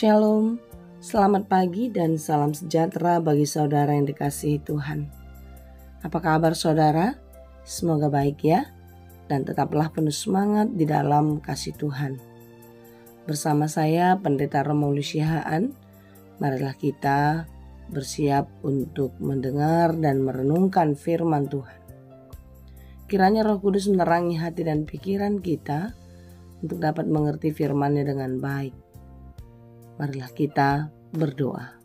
Shalom, selamat pagi dan salam sejahtera bagi saudara yang dikasihi Tuhan. Apa kabar saudara? Semoga baik ya, dan tetaplah penuh semangat di dalam kasih Tuhan. Bersama saya Pendeta Romaulus Sihaan, marilah kita bersiap untuk mendengar dan merenungkan firman Tuhan. Kiranya Roh Kudus menerangi hati dan pikiran kita untuk dapat mengerti firman-Nya dengan baik. Marilah kita berdoa.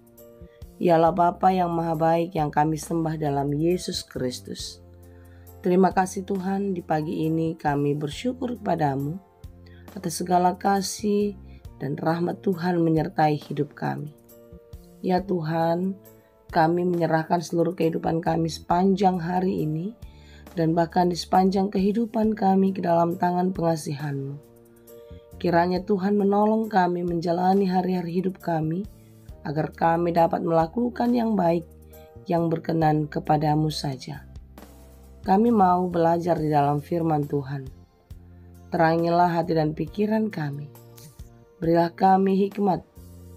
Ya Allah Bapa yang maha baik yang kami sembah dalam Yesus Kristus. Terima kasih Tuhan, di pagi ini kami bersyukur kepadamu atas segala kasih dan rahmat Tuhan menyertai hidup kami. Ya Tuhan, kami menyerahkan seluruh kehidupan kami sepanjang hari ini dan bahkan di sepanjang kehidupan kami ke dalam tangan pengasihan-Mu. Kiranya Tuhan menolong kami menjalani hari-hari hidup kami, agar kami dapat melakukan yang baik, yang berkenan kepadamu saja. Kami mau belajar di dalam firman Tuhan. Terangilah hati dan pikiran kami. Berilah kami hikmat,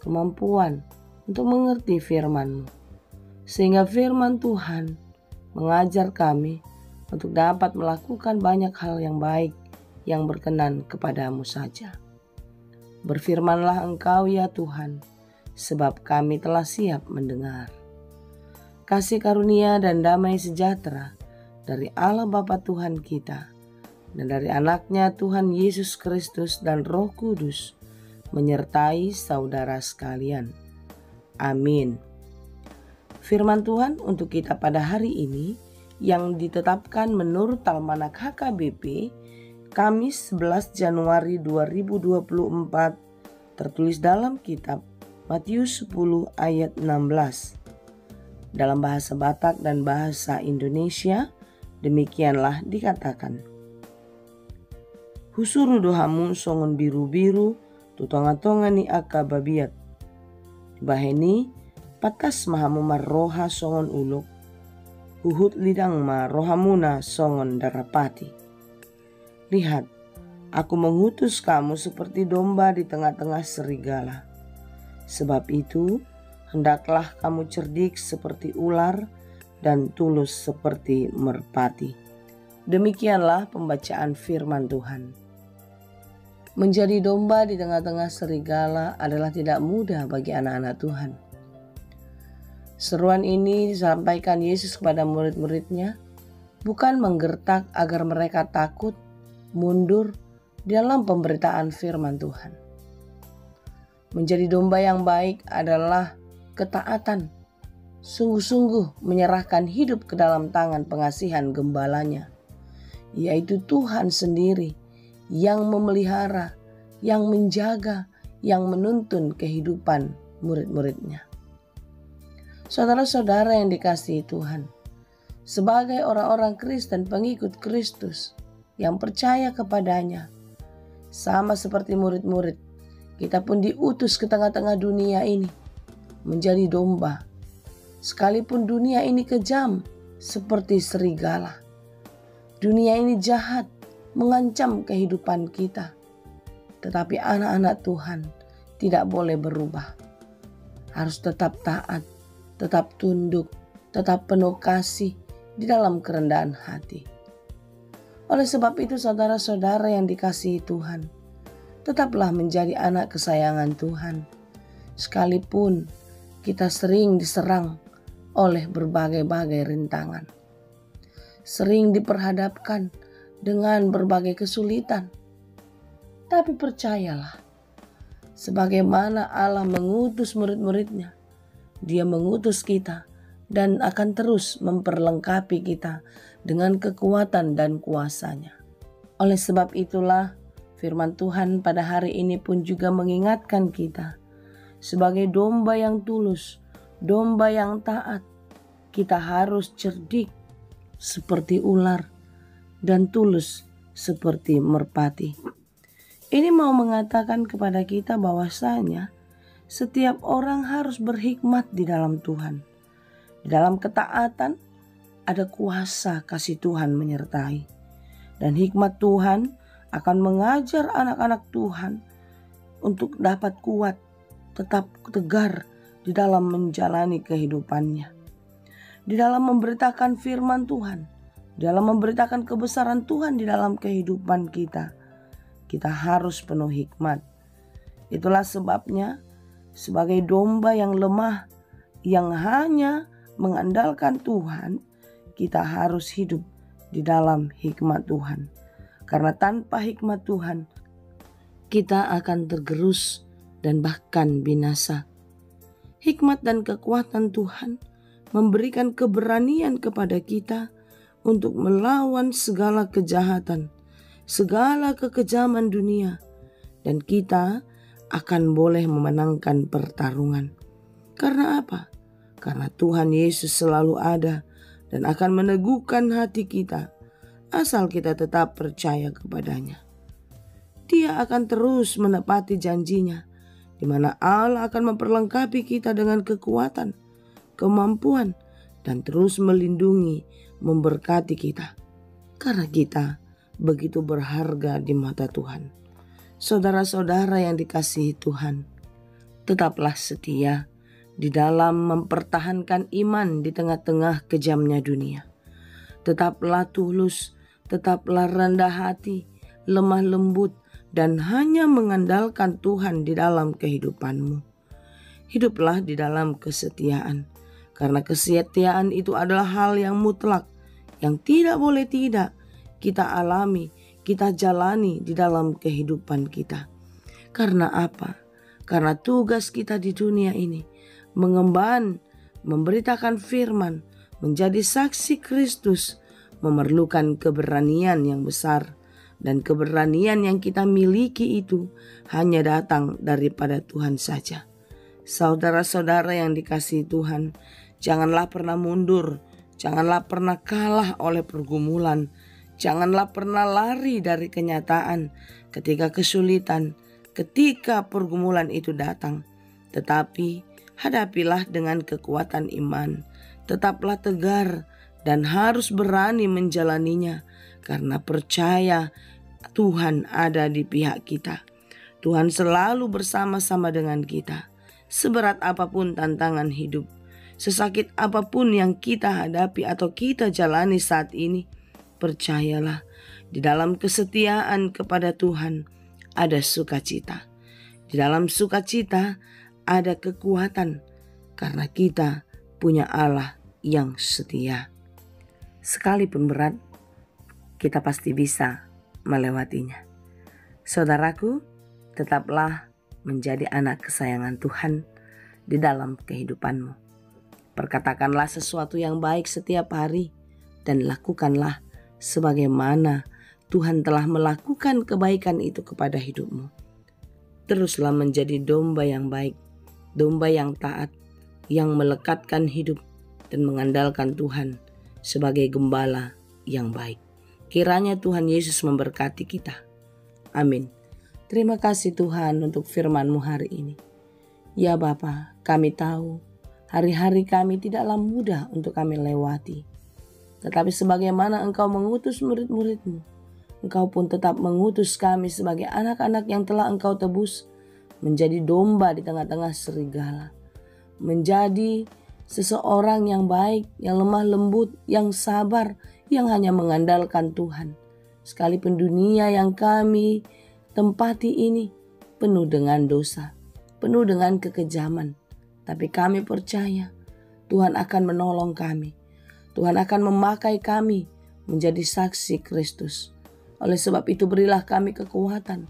kemampuan untuk mengerti firman-Mu. Sehingga firman Tuhan mengajar kami untuk dapat melakukan banyak hal yang baik, yang berkenan kepadamu saja. Berfirmanlah Engkau ya Tuhan, sebab kami telah siap mendengar. Kasih karunia dan damai sejahtera dari Allah Bapa Tuhan kita dan dari anaknya Tuhan Yesus Kristus dan Roh Kudus menyertai saudara sekalian. Amin. Firman Tuhan untuk kita pada hari ini yang ditetapkan menurut Almanak HKBP Kamis 11 Januari 2024 tertulis dalam kitab Matius 10 ayat 16. Dalam bahasa Batak dan bahasa Indonesia demikianlah dikatakan. Husuru dohamu songon biru-biru tutonga-tonga ni aka babiat. Baheni patas mahamu marroha songon uluk. Huhut lidang ma rohamuna songon darapati. Lihat, aku mengutus kamu seperti domba di tengah-tengah serigala. Sebab itu, hendaklah kamu cerdik seperti ular dan tulus seperti merpati. Demikianlah pembacaan firman Tuhan. Menjadi domba di tengah-tengah serigala adalah tidak mudah bagi anak-anak Tuhan. Seruan ini disampaikan Yesus kepada murid-muridnya, bukan menggertak agar mereka takut, mundur dalam pemberitaan firman Tuhan. Menjadi domba yang baik adalah ketaatan, sungguh-sungguh menyerahkan hidup ke dalam tangan pengasihan gembalanya, yaitu Tuhan sendiri yang memelihara, yang menjaga, yang menuntun kehidupan murid-muridnya. Saudara-saudara yang dikasihi Tuhan, sebagai orang-orang Kristen pengikut Kristus yang percaya kepadanya, sama seperti murid-murid, kita pun diutus ke tengah-tengah dunia ini menjadi domba. Sekalipun dunia ini kejam seperti serigala, dunia ini jahat, mengancam kehidupan kita, tetapi anak-anak Tuhan tidak boleh berubah. Harus tetap taat, tetap tunduk, tetap penuh kasih di dalam kerendahan hati. Oleh sebab itu saudara-saudara yang dikasihi Tuhan, tetaplah menjadi anak kesayangan Tuhan. Sekalipun kita sering diserang oleh berbagai-bagai rintangan. Sering diperhadapkan dengan berbagai kesulitan. Tapi percayalah, sebagaimana Allah mengutus murid-muridnya, Dia mengutus kita dan akan terus memperlengkapi kita dengan kekuatan dan kuasa-Nya. Oleh sebab itulah firman Tuhan pada hari ini pun juga mengingatkan kita, sebagai domba yang tulus, domba yang taat, kita harus cerdik seperti ular dan tulus seperti merpati. Ini mau mengatakan kepada kita bahwasanya setiap orang harus berhikmat di dalam Tuhan. Di dalam ketaatan ada kuasa kasih Tuhan menyertai. Dan hikmat Tuhan akan mengajar anak-anak Tuhan untuk dapat kuat tetap tegar di dalam menjalani kehidupannya. Di dalam memberitakan firman Tuhan, di dalam memberitakan kebesaran Tuhan di dalam kehidupan kita, kita harus penuh hikmat. Itulah sebabnya sebagai domba yang lemah, yang hanya mengandalkan Tuhan, kita harus hidup di dalam hikmat Tuhan. Karena tanpa hikmat Tuhan, kita akan tergerus dan bahkan binasa. Hikmat dan kekuatan Tuhan memberikan keberanian kepada kita untuk melawan segala kejahatan, segala kekejaman dunia, dan kita akan boleh memenangkan pertarungan. Karena apa? Karena Tuhan Yesus selalu ada dan akan meneguhkan hati kita, asal kita tetap percaya kepadanya. Dia akan terus menepati janjinya, di mana Allah akan memperlengkapi kita dengan kekuatan, kemampuan, dan terus melindungi, memberkati kita. Karena kita begitu berharga di mata Tuhan. Saudara-saudara yang dikasihi Tuhan, tetaplah setia di dalam mempertahankan iman di tengah-tengah kejamnya dunia. Tetaplah tulus, tetaplah rendah hati, lemah lembut, dan hanya mengandalkan Tuhan di dalam kehidupanmu. Hiduplah di dalam kesetiaan, karena kesetiaan itu adalah hal yang mutlak, yang tidak boleh tidak kita alami, kita jalani di dalam kehidupan kita. Karena apa? Karena tugas kita di dunia ini mengemban, memberitakan firman, menjadi saksi Kristus, memerlukan keberanian yang besar. Dan keberanian yang kita miliki itu hanya datang daripada Tuhan saja. Saudara-saudara yang dikasihi Tuhan, janganlah pernah mundur, janganlah pernah kalah oleh pergumulan, janganlah pernah lari dari kenyataan ketika kesulitan, ketika pergumulan itu datang. Tetapi hadapilah dengan kekuatan iman, tetaplah tegar dan harus berani menjalaninya, karena percaya Tuhan ada di pihak kita. Tuhan selalu bersama-sama dengan kita. Seberat apapun tantangan hidup, sesakit apapun yang kita hadapi atau kita jalani saat ini, percayalah di dalam kesetiaan kepada Tuhan ada sukacita. Di dalam sukacita ada kekuatan, karena kita punya Allah yang setia. Sekalipun berat, kita pasti bisa melewatinya. Saudaraku, tetaplah menjadi anak kesayangan Tuhan di dalam kehidupanmu. Perkatakanlah sesuatu yang baik setiap hari dan lakukanlah sebagaimana Tuhan telah melakukan kebaikan itu kepada hidupmu. Teruslah menjadi domba yang baik, domba yang taat, yang melekatkan hidup dan mengandalkan Tuhan sebagai gembala yang baik. Kiranya Tuhan Yesus memberkati kita. Amin. Terima kasih Tuhan untuk firman-Mu hari ini. Ya Bapa, kami tahu hari-hari kami tidaklah mudah untuk kami lewati. Tetapi sebagaimana Engkau mengutus murid-murid-Mu, Engkau pun tetap mengutus kami sebagai anak-anak yang telah Engkau tebus, menjadi domba di tengah-tengah serigala. Menjadi seseorang yang baik, yang lemah lembut, yang sabar, yang hanya mengandalkan Tuhan. Sekalipun dunia yang kami tempati ini penuh dengan dosa, penuh dengan kekejaman, tapi kami percaya Tuhan akan menolong kami. Tuhan akan memakai kami menjadi saksi Kristus. Oleh sebab itu berilah kami kekuatan,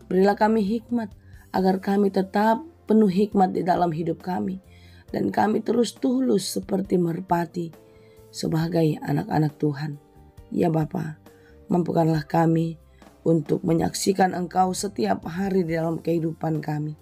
berilah kami hikmat, agar kami tetap penuh hikmat di dalam hidup kami. Dan kami terus tulus seperti merpati sebagai anak-anak Tuhan. Ya Bapa, mampukanlah kami untuk menyaksikan Engkau setiap hari di dalam kehidupan kami.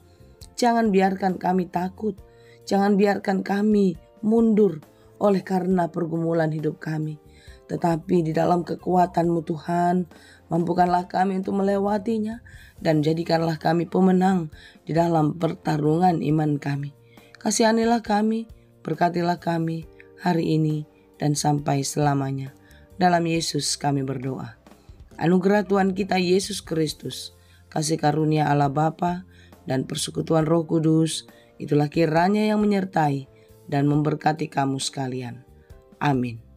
Jangan biarkan kami takut, jangan biarkan kami mundur oleh karena pergumulan hidup kami. Tetapi di dalam kekuatan-Mu Tuhan, mampukanlah kami untuk melewatinya dan jadikanlah kami pemenang di dalam pertarungan iman kami. Kasihanilah kami, berkatilah kami hari ini dan sampai selamanya. Dalam Yesus kami berdoa. Anugerah Tuhan kita Yesus Kristus, kasih karunia Allah Bapa dan persekutuan Roh Kudus, itulah kiranya yang menyertai dan memberkati kamu sekalian. Amin.